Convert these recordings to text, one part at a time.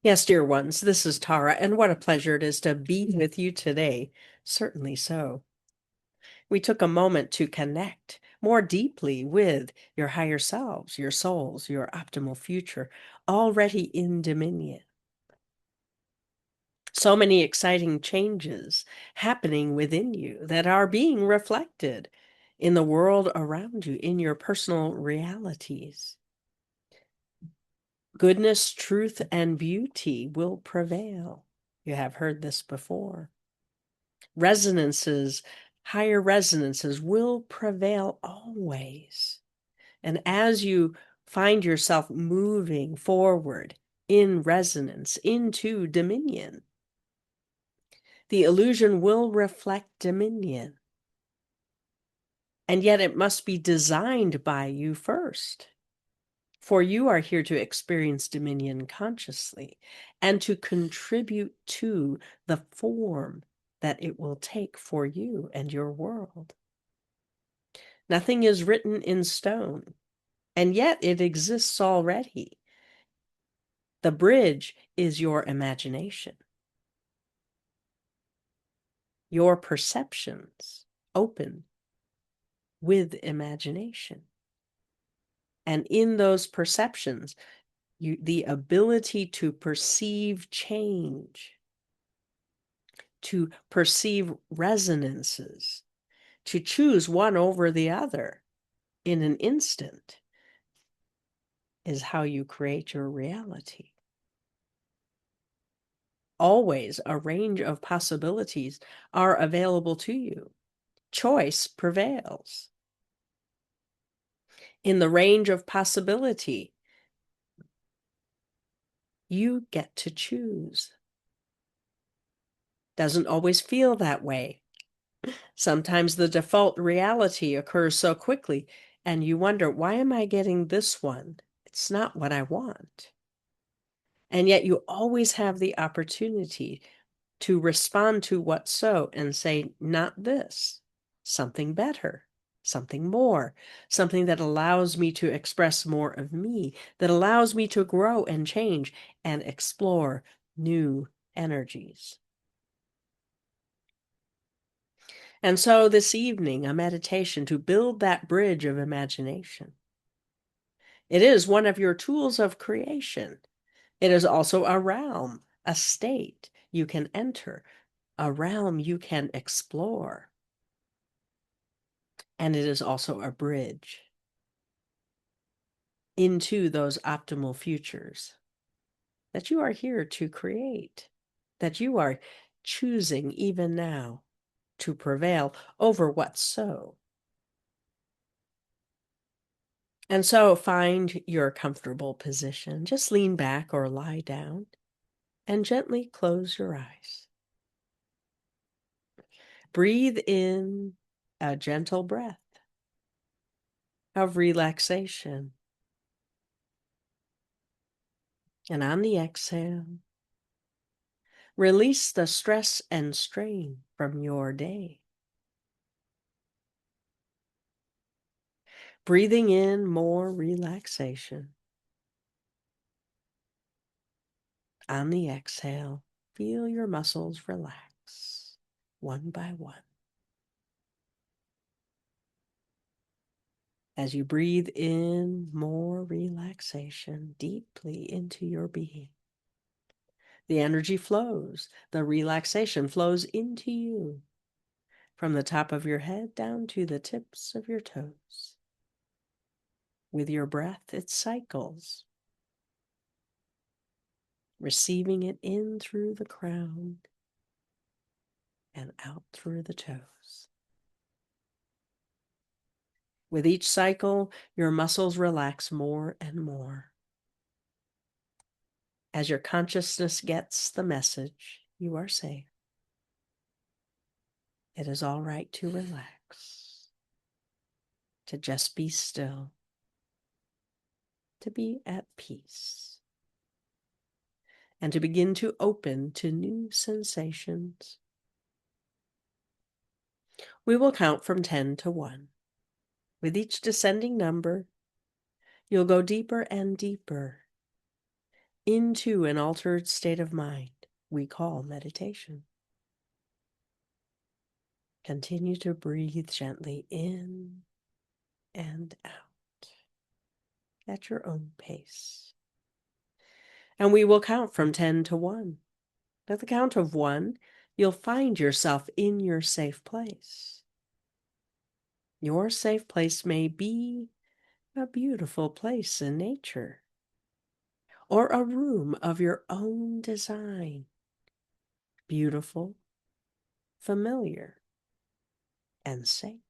Yes, dear ones, this is Tara, and what a pleasure it is to be with you today. Certainly so. We took a moment to connect more deeply with your higher selves, your souls, your optimal future, already in dominion. So many exciting changes happening within you that are being reflected in the world around you, in your personal realities. Goodness, truth, and beauty will prevail. You have heard this before. Resonances, higher resonances will prevail always. And as you find yourself moving forward in resonance into dominion, the illusion will reflect dominion. And yet it must be designed by you first. For you are here to experience dominion consciously and to contribute to the form that it will take for you and your world. Nothing is written in stone, and yet it exists already. The bridge is your imagination, your perceptions open with imagination. And in those perceptions, the ability to perceive change, to perceive resonances, to choose one over the other in an instant is how you create your reality. Always a range of possibilities are available to you. Choice prevails. In the range of possibility, you get to choose. Doesn't always feel that way. Sometimes the default reality occurs so quickly, and you wonder, why am I getting this one? It's not what I want. And yet you always have the opportunity to respond to what's so and say, not this, something better, something more, something that allows me to express more of me, that allows me to grow and change and explore new energies. And so this evening, a meditation to build that bridge of imagination. It is one of your tools of creation. It is also a realm, a state you can enter, a realm you can explore. And it is also a bridge into those optimal futures that you are here to create, that you are choosing even now to prevail over what's so. And so find your comfortable position. Just lean back or lie down and gently close your eyes. Breathe in a gentle breath of relaxation. And on the exhale, release the stress and strain from your day. Breathing in more relaxation. On the exhale, feel your muscles relax one by one. As you breathe in more relaxation deeply into your being, the energy flows, the relaxation flows into you from the top of your head down to the tips of your toes. With your breath, it cycles, receiving it in through the crown and out through the toes. With each cycle, your muscles relax more and more. As your consciousness gets the message, you are safe. It is all right to relax, to just be still, to be at peace, and to begin to open to new sensations. We will count from 10 to 1. With each descending number, you'll go deeper and deeper into an altered state of mind we call meditation. Continue to breathe gently in and out at your own pace. And we will count from 10 to 1. At the count of 1, you'll find yourself in your safe place. Your safe place may be a beautiful place in nature, or a room of your own design, beautiful, familiar, and safe.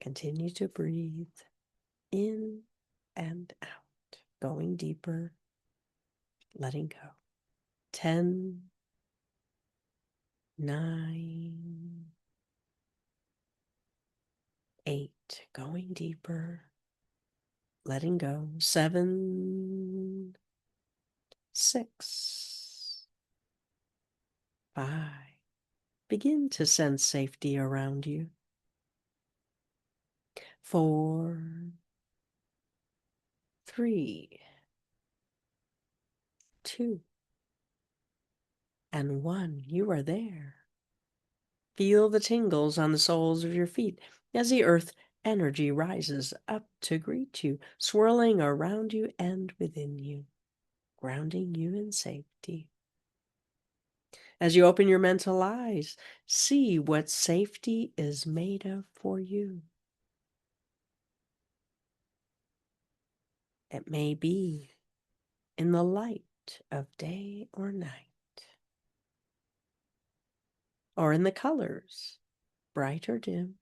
Continue to breathe in and out, going deeper, letting go. 10, 9, 8, going deeper, letting go. 7, 6, 5. Begin to sense safety around you. 4, 3, 2, and 1. You are there. Feel the tingles on the soles of your feet as the earth energy rises up to greet you, swirling around you and within you, grounding you in safety. As you open your mental eyes, see what safety is made of for you. It may be in the light of day or night, or in the colors, bright or dim.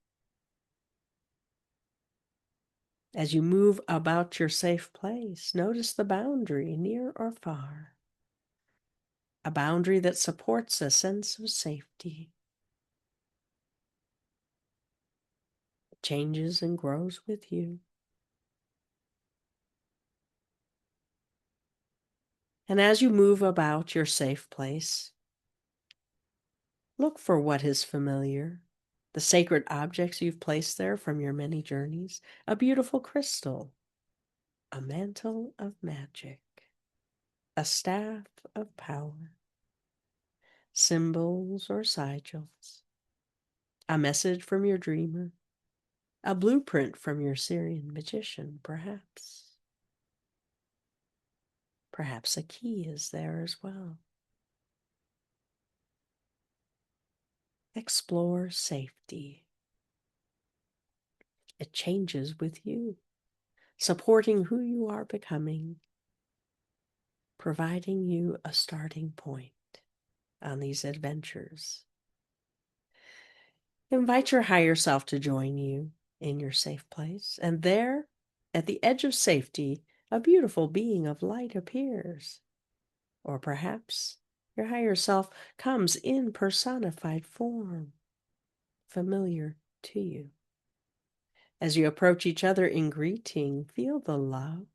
As you move about your safe place, notice the boundary, near or far. A boundary that supports a sense of safety. It changes and grows with you. And as you move about your safe place, look for what is familiar, the sacred objects you've placed there from your many journeys, a beautiful crystal, a mantle of magic, a staff of power, symbols or sigils, a message from your dreamer, a blueprint from your Syrian magician, perhaps. Perhaps a key is there as well. Explore safety. It changes with you, supporting who you are becoming, providing you a starting point on these adventures. Invite your higher self to join you in your safe place, and there, at the edge of safety, a beautiful being of light appears. Or perhaps your higher self comes in personified form, familiar to you. As you approach each other in greeting, feel the love,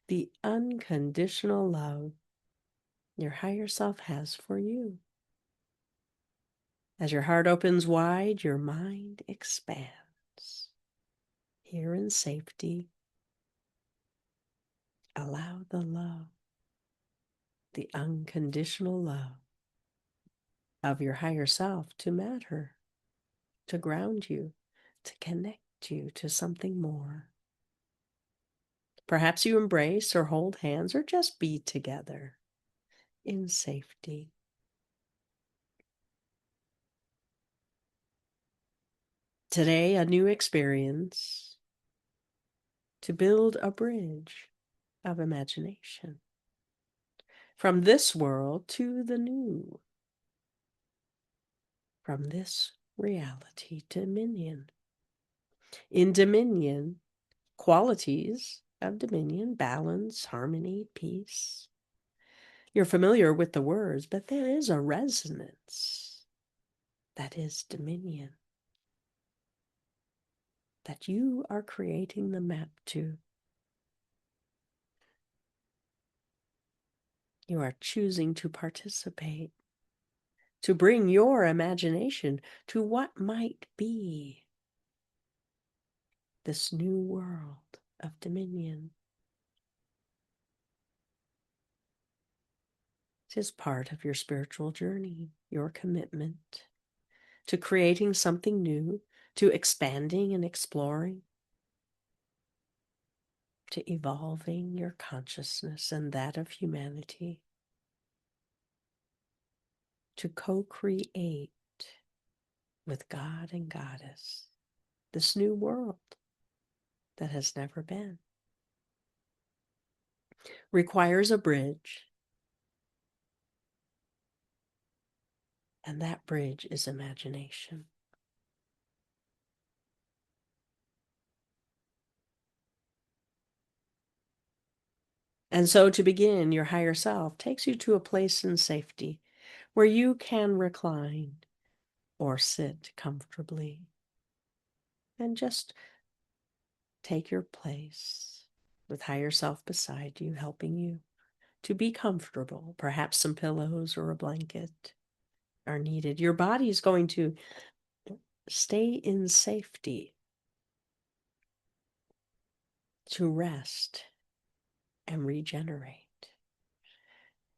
the unconditional love your higher self has for you. As your heart opens wide, your mind expands. Here in safety, allow the love, the unconditional love of your higher self to matter, to ground you, to connect you to something more. Perhaps you embrace or hold hands or just be together in safety. Today, a new experience to build a bridge of imagination from this world to the new, from this reality to dominion. In dominion, qualities of dominion, balance, harmony, peace. You're familiar with the words, but there is a resonance that is dominion, that you are creating the map to. You are choosing to participate, to bring your imagination to what might be this new world of dominion. It is part of your spiritual journey, your commitment to creating something new, to expanding and exploring, to evolving your consciousness and that of humanity, to co-create with God and Goddess this new world that has never been. Requires a bridge, and that bridge is imagination. And so to begin, your higher self takes you to a place in safety where you can recline or sit comfortably and just take your place with higher self beside you, helping you to be comfortable. Perhaps some pillows or a blanket are needed. Your body is going to stay in safety to rest and regenerate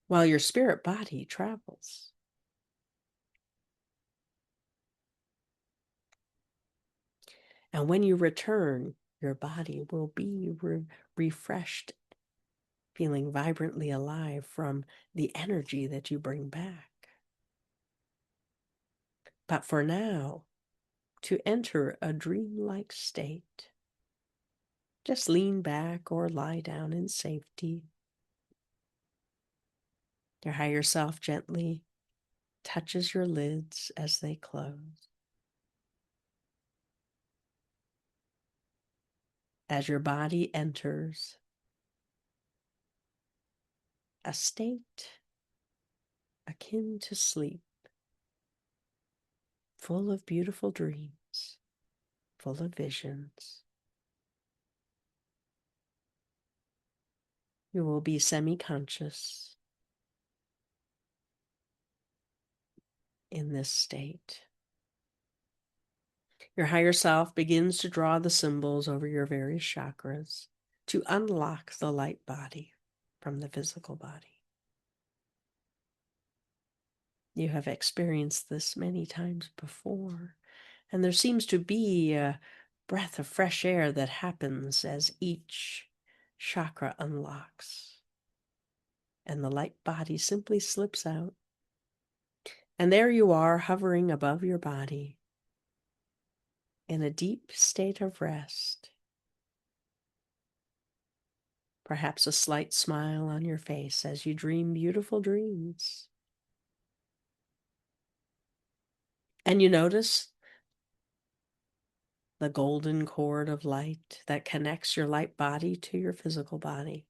while your spirit body travels. And when you return, your body will be refreshed, feeling vibrantly alive from the energy that you bring back. But for now, to enter a dreamlike state, just lean back or lie down in safety. Your higher self gently touches your lids as they close. As your body enters a state akin to sleep, full of beautiful dreams, full of visions, you will be semi-conscious in this state. Your higher self begins to draw the symbols over your various chakras to unlock the light body from the physical body. You have experienced this many times before, and there seems to be a breath of fresh air that happens as each chakra unlocks, and the light body simply slips out. And there you are, hovering above your body in a deep state of rest. Perhaps a slight smile on your face as you dream beautiful dreams. And you notice the golden cord of light that connects your light body to your physical body.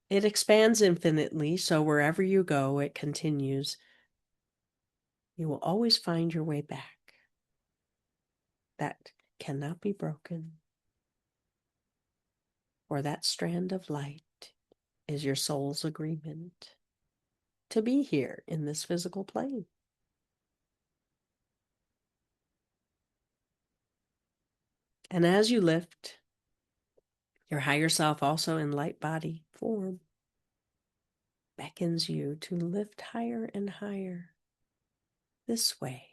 It expands infinitely, so wherever you go, it continues. You will always find your way back. That cannot be broken. For that strand of light is your soul's agreement to be here in this physical plane. And as you lift, your higher self, also in light body form, beckons you to lift higher and higher this way.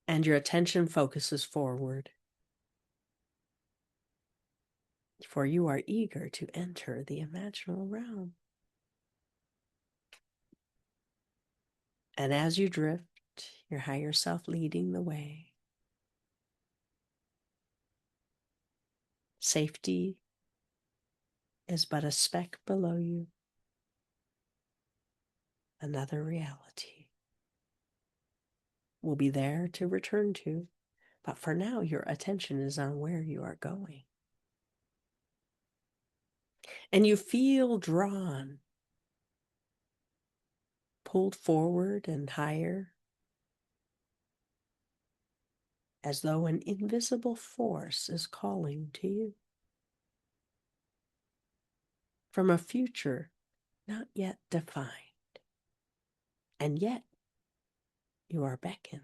And your attention focuses forward, for you are eager to enter the imaginal realm. And as you drift, your higher self leading the way, safety is but a speck below you, another reality will be there to return to, but for now your attention is on where you are going. And you feel drawn, pulled forward and higher, as though an invisible force is calling to you from a future not yet defined. And yet you are beckoned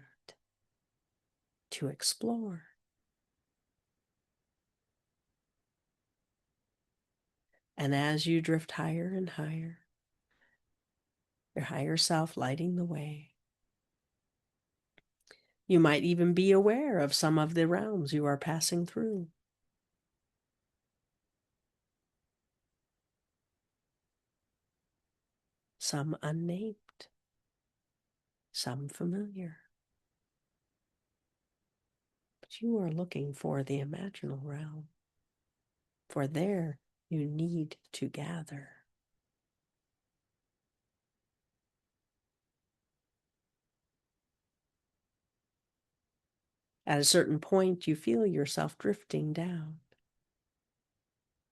to explore. And as you drift higher and higher, your higher self lighting the way, you might even be aware of some of the realms you are passing through. Some unnamed, some familiar. But you are looking for the imaginal realm, for there you need to gather. At a certain point, you feel yourself drifting down,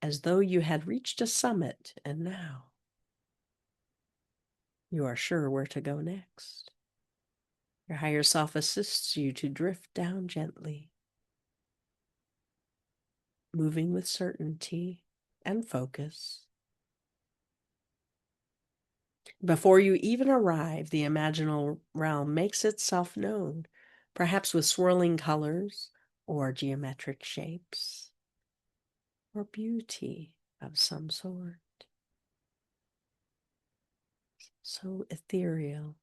as though you had reached a summit, and now you are sure where to go next. Your higher self assists you to drift down gently, moving with certainty and focus. Before you even arrive, the imaginal realm makes itself known, perhaps with swirling colors or geometric shapes or beauty of some sort. So ethereal,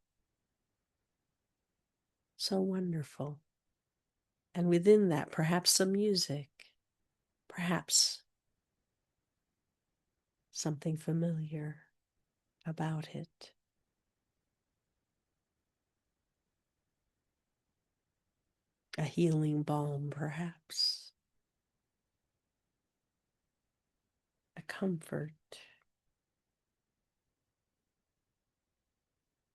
so wonderful. And within that, perhaps some music, perhaps something familiar about it. A healing balm, perhaps. A comfort.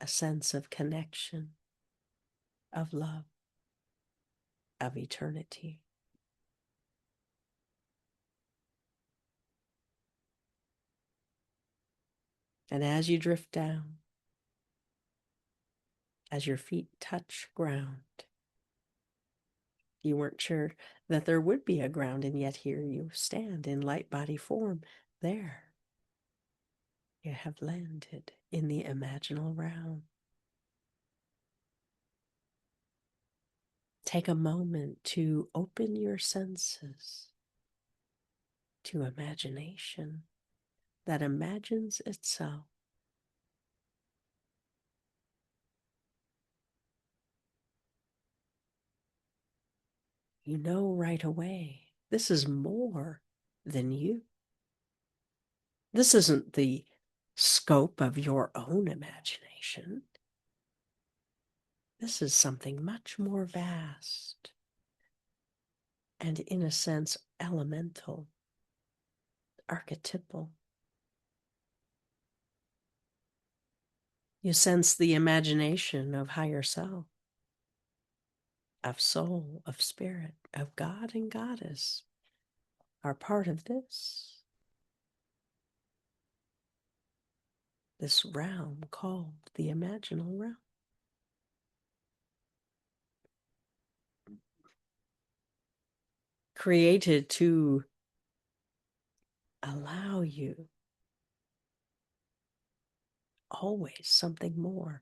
A sense of connection, of love, of eternity. And as you drift down, as your feet touch ground, you weren't sure that there would be a ground, and yet here you stand in light body form. There, you have landed in the imaginal realm. Take a moment to open your senses to imagination that imagines itself. You know right away, this is more than you. This isn't the scope of your own imagination. This is something much more vast and, in a sense, elemental, archetypal. You sense the imagination of higher self, of soul, of spirit, of God and goddess are part of this realm called the imaginal realm. Created to allow you always something more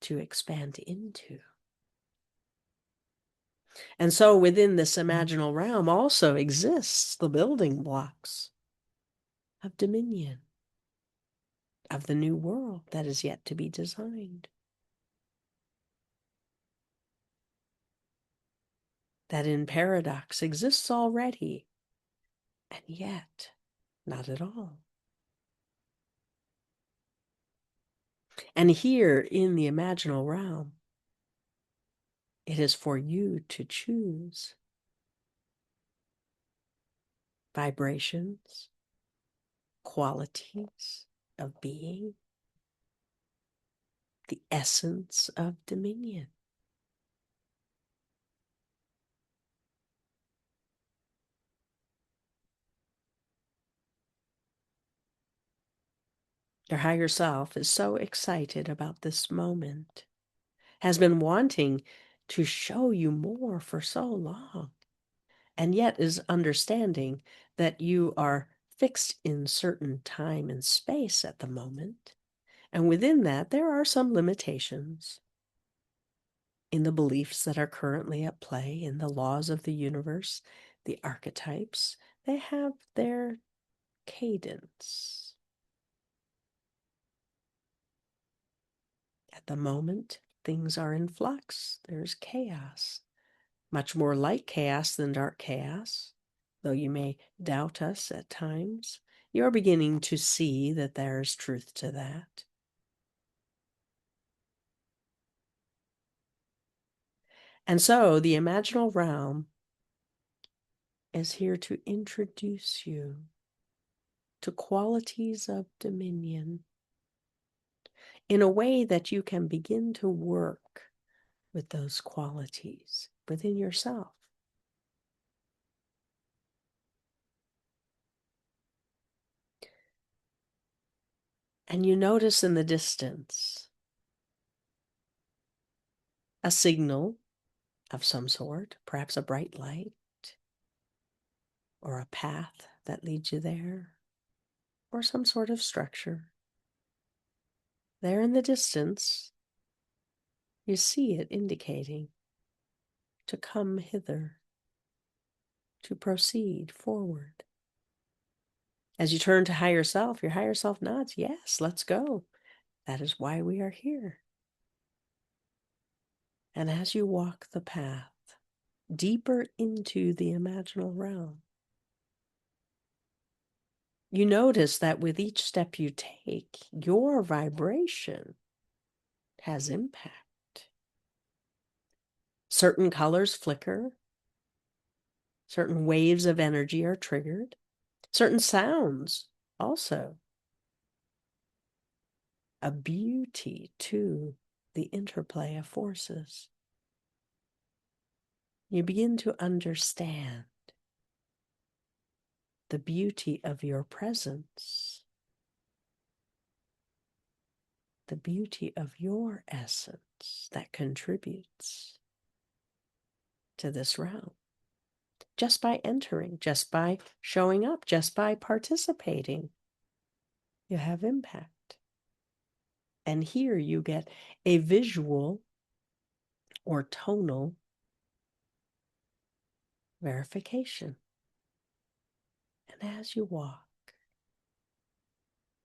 to expand into. And so within this imaginal realm also exists the building blocks of dominion, of the new world that is yet to be designed. That in paradox exists already, and yet not at all. And here in the imaginal realm, it is for you to choose vibrations, qualities of being, the essence of dominion. Your higher self is so excited about this moment, has been wanting to show you more for so long, and yet is understanding that you are fixed in certain time and space at the moment. And within that, there are some limitations in the beliefs that are currently at play, in the laws of the universe, the archetypes. They have their cadence. At the moment, things are in flux. There's chaos, much more light chaos than dark chaos. Though you may doubt us at times, you're beginning to see that there's truth to that. And so the imaginal realm is here to introduce you to qualities of dominion in a way that you can begin to work with those qualities within yourself. And you notice in the distance a signal of some sort, perhaps a bright light or a path that leads you there, or some sort of structure. There in the distance, you see it indicating to come hither, to proceed forward. As you turn to higher self, your higher self nods, yes, let's go. That is why we are here. And as you walk the path deeper into the imaginal realm, you notice that with each step you take, your vibration has impact. Certain colors flicker. Certain waves of energy are triggered. Certain sounds also. A beauty to the interplay of forces. You begin to understand the beauty of your presence, the beauty of your essence that contributes to this realm. Just by entering, just by showing up, just by participating, you have impact. And here you get a visual or tonal verification. And as you walk,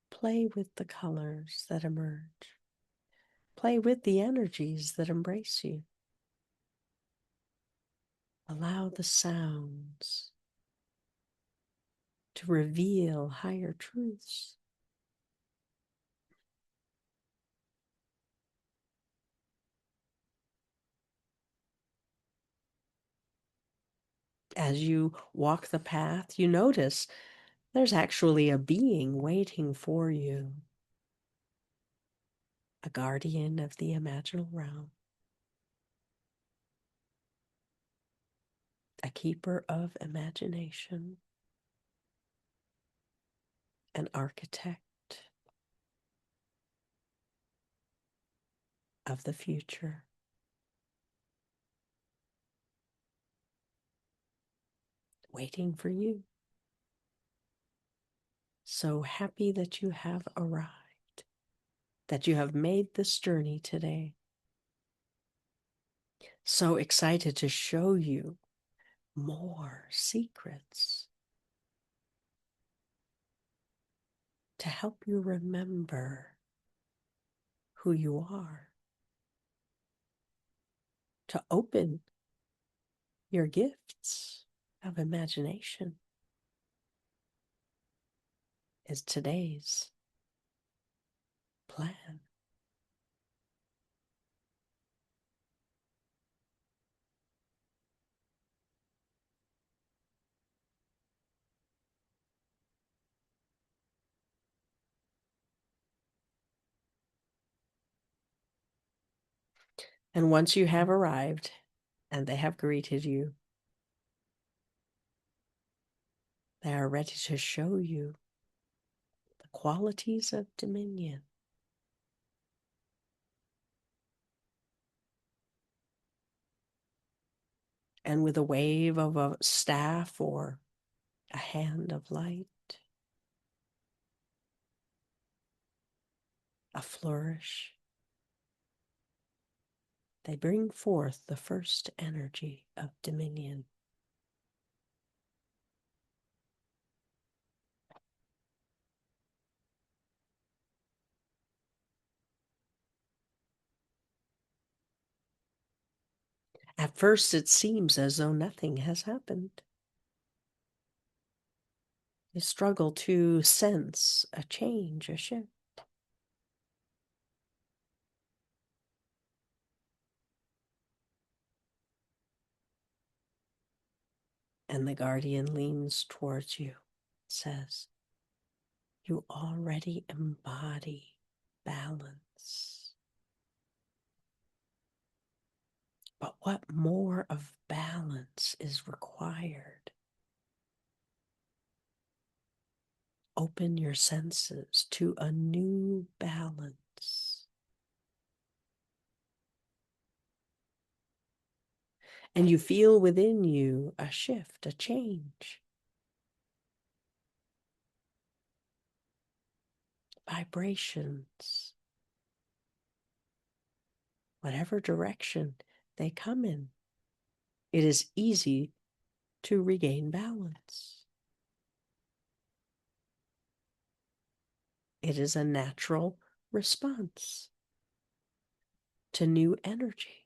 play with the colors that emerge. Play with the energies that embrace you. Allow the sounds to reveal higher truths. As you walk the path, you notice there's actually a being waiting for you, a guardian of the imaginal realm, a keeper of imagination, an architect of the future. Waiting for you. So happy that you have arrived, that you have made this journey today. So excited to show you more secrets to help you remember who you are, to open your gifts of imagination is today's plan. And once you have arrived and they have greeted you, they are ready to show you the qualities of dominion. And with a wave of a staff or a hand of light, a flourish, they bring forth the first energy of dominion. At first, it seems as though nothing has happened. You struggle to sense a change, a shift. And the guardian leans towards you, says, you already embody balance. But what more of balance is required? Open your senses to a new balance. And you feel within you a shift, a change. Vibrations, whatever direction they come in, it is easy to regain balance. It is a natural response to new energy.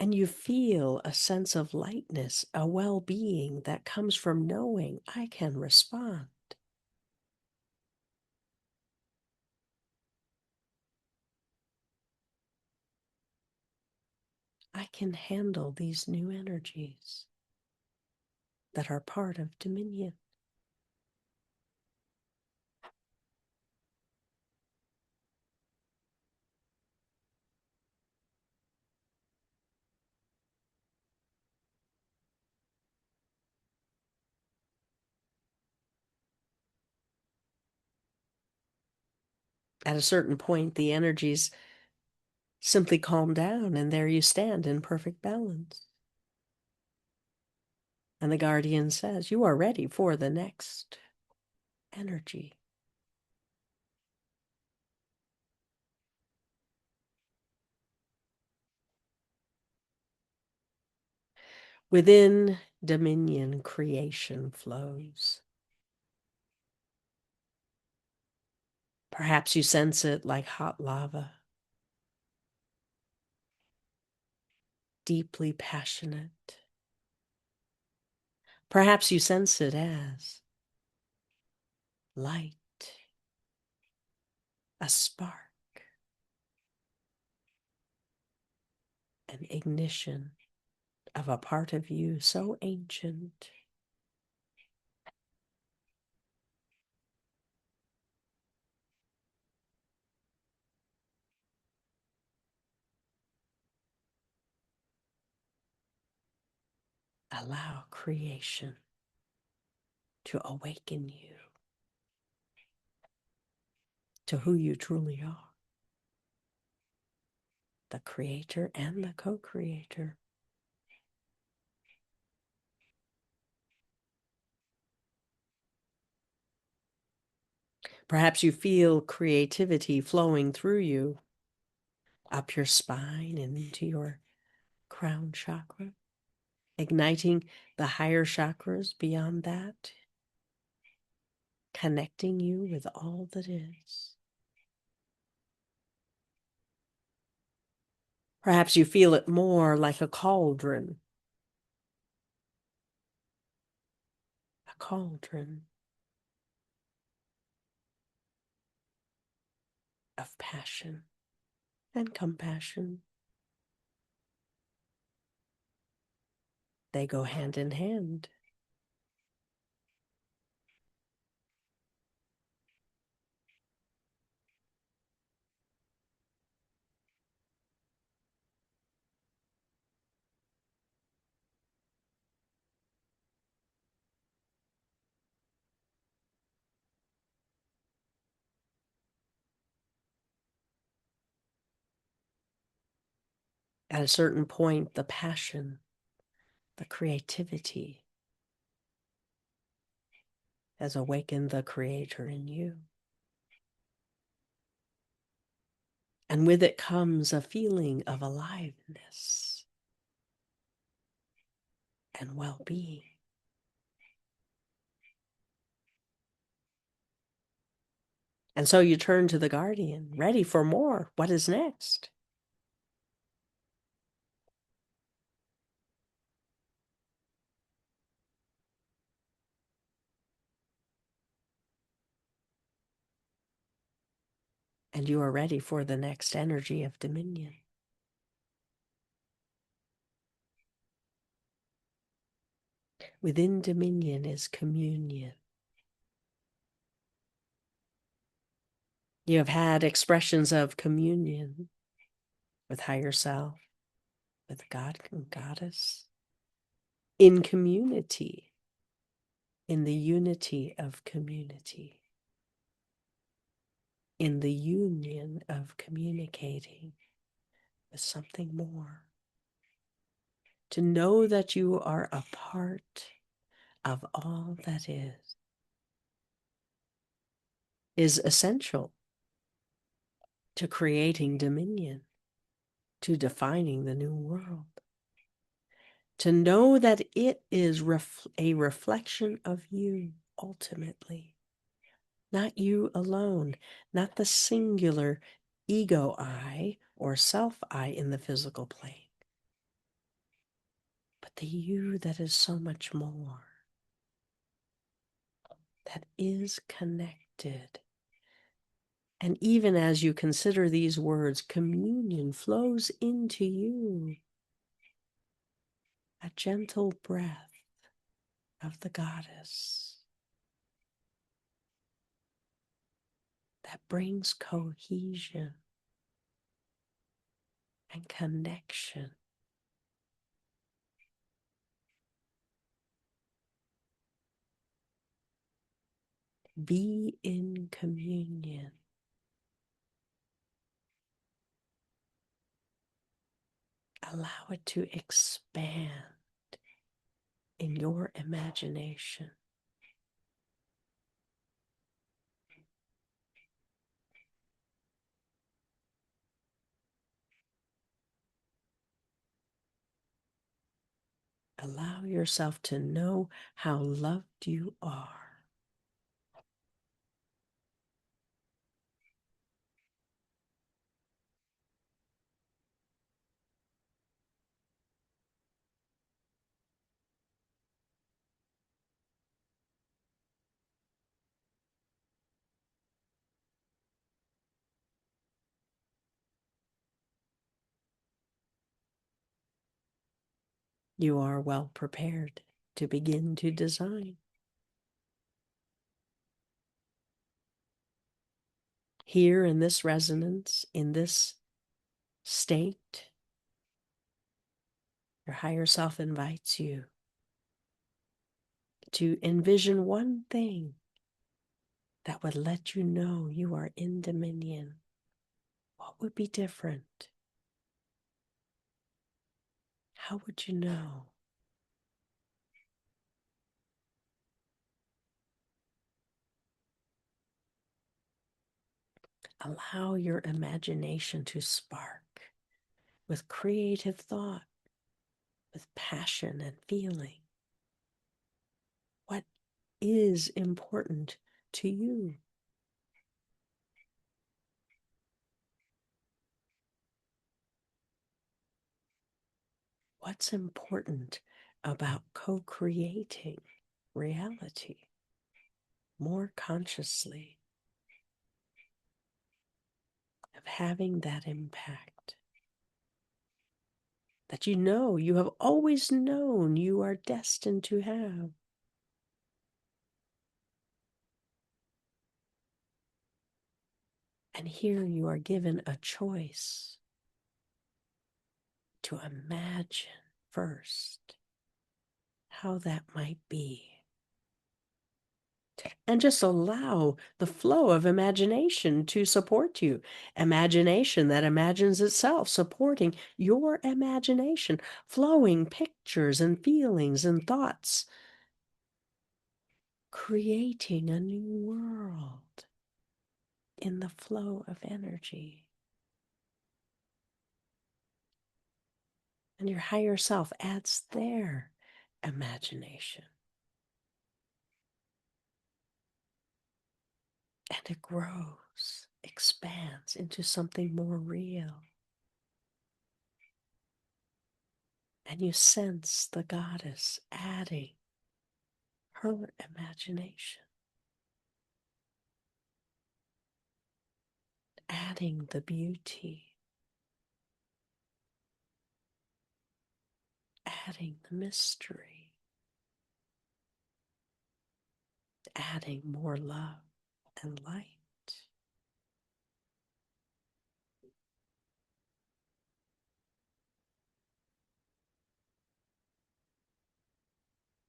And you feel a sense of lightness, a well-being that comes from knowing I can respond. I can handle these new energies that are part of dominion. At a certain point, the energies simply calm down, and there you stand in perfect balance. And the guardian says, you are ready for the next energy. Within dominion, creation flows. Perhaps you sense it like hot lava, deeply passionate. Perhaps you sense it as light, a spark, an ignition of a part of you so ancient. Allow creation to awaken you to who you truly are, the creator and the co-creator. Perhaps you feel creativity flowing through you, up your spine and into your crown chakra, igniting the higher chakras beyond that, connecting you with all that is. Perhaps you feel it more like a cauldron of passion and compassion. They go hand in hand. At a certain point, the passion, the creativity has awakened the creator in you. And with it comes a feeling of aliveness and well-being. And so you turn to the guardian, ready for more. What is next? and you are ready for the next energy of dominion. Within dominion is communion. You have had expressions of communion with higher self, with God and Goddess, in community, in the unity of community, in the union of communicating with something more. To know that you are a part of all that is essential to creating dominion, to defining the new world. To know that it is a reflection of you ultimately, not you alone, not the singular ego I or self I in the physical plane, but the you that is so much more, that is connected. And even as you consider these words, communion flows into you, a gentle breath of the Goddess that brings cohesion and connection. Be in communion. Allow it to expand in your imagination. Allow yourself to know how loved you are. You are well prepared to begin to design. Here in this resonance, in this state, your higher self invites you to envision one thing that would let you know you are in dominion. What would be different? How would you know? Allow your imagination to spark with creative thought, with passion and feeling. What is important to you? What's important about co-creating reality more consciously, of having that impact that you have always known you are destined to have? And here you are given a choice to imagine first how that might be. And just allow the flow of imagination to support you. Imagination that imagines itself, supporting your imagination, flowing pictures and feelings and thoughts, creating a new world in the flow of energy. And your higher self adds their imagination. And it grows, expands into something more real. And you sense the Goddess adding her imagination. adding the beauty, adding the mystery, adding more love and light.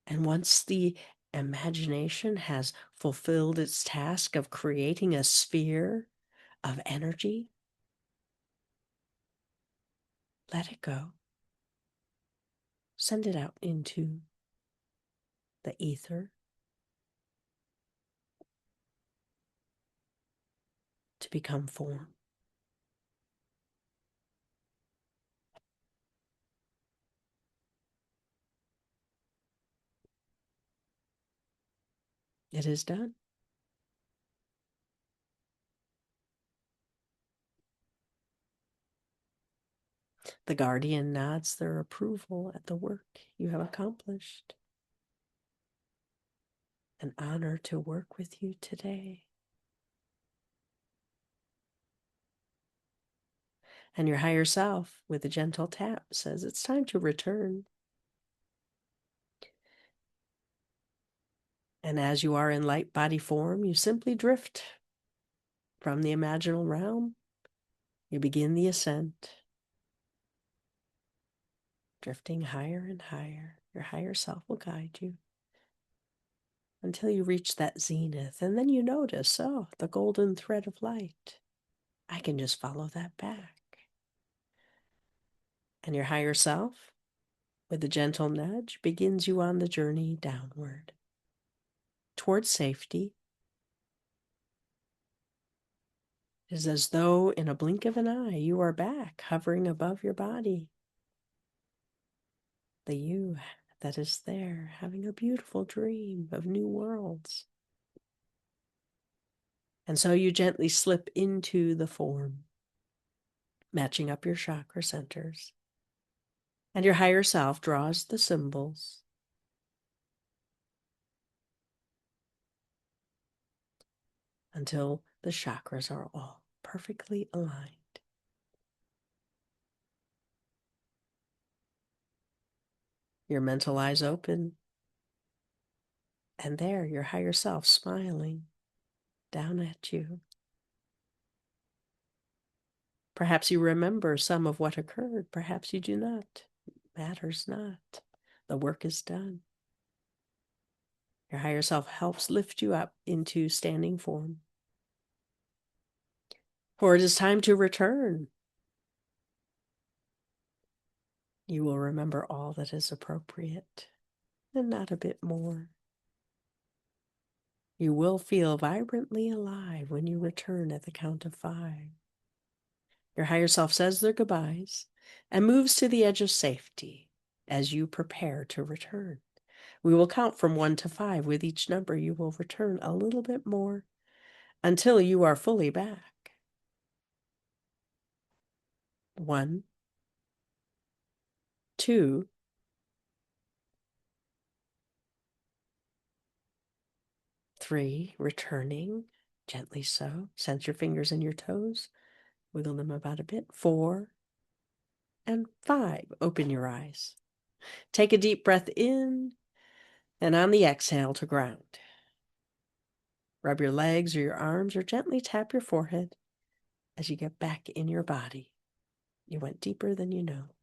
And once the imagination has fulfilled its task of creating a sphere of energy, let it go. Send it out into the ether to become form. It is done. The guardian nods their approval at the work you have accomplished. An honor to work with you today. And your higher self, with a gentle tap, says it's time to return. And as you are in light body form, you simply drift from the imaginal realm. You begin the ascent, drifting higher and higher. Your higher self will guide you until you reach that zenith. And then you notice, oh, the golden thread of light. I can just follow that back. And your higher self, with a gentle nudge, begins you on the journey downward towards safety. It is as though in a blink of an eye, you are back, hovering above your body. The you that is there, having a beautiful dream of new worlds. And so you gently slip into the form, matching up your chakra centers. And your higher self draws the symbols. Until the chakras are all perfectly aligned. Your mental eyes open, and there your higher self smiling down at you. Perhaps you remember some of what occurred. Perhaps you do not. Matters not. The work is done. Your higher self helps lift you up into standing form. For it is time to return. You will remember all that is appropriate and not a bit more. You will feel vibrantly alive when you return at the count of 5. Your higher self says their goodbyes and moves to the edge of safety as you prepare to return. We will count from 1 to 5. With each number, you will return a little bit more until you are fully back. 1, 2, 3, returning gently so. Sense your fingers and your toes. Wiggle them about a bit. 4, and 5. Open your eyes. Take a deep breath in, and on the exhale to ground. Rub your legs or your arms or gently tap your forehead as you get back in your body. You went deeper than you know.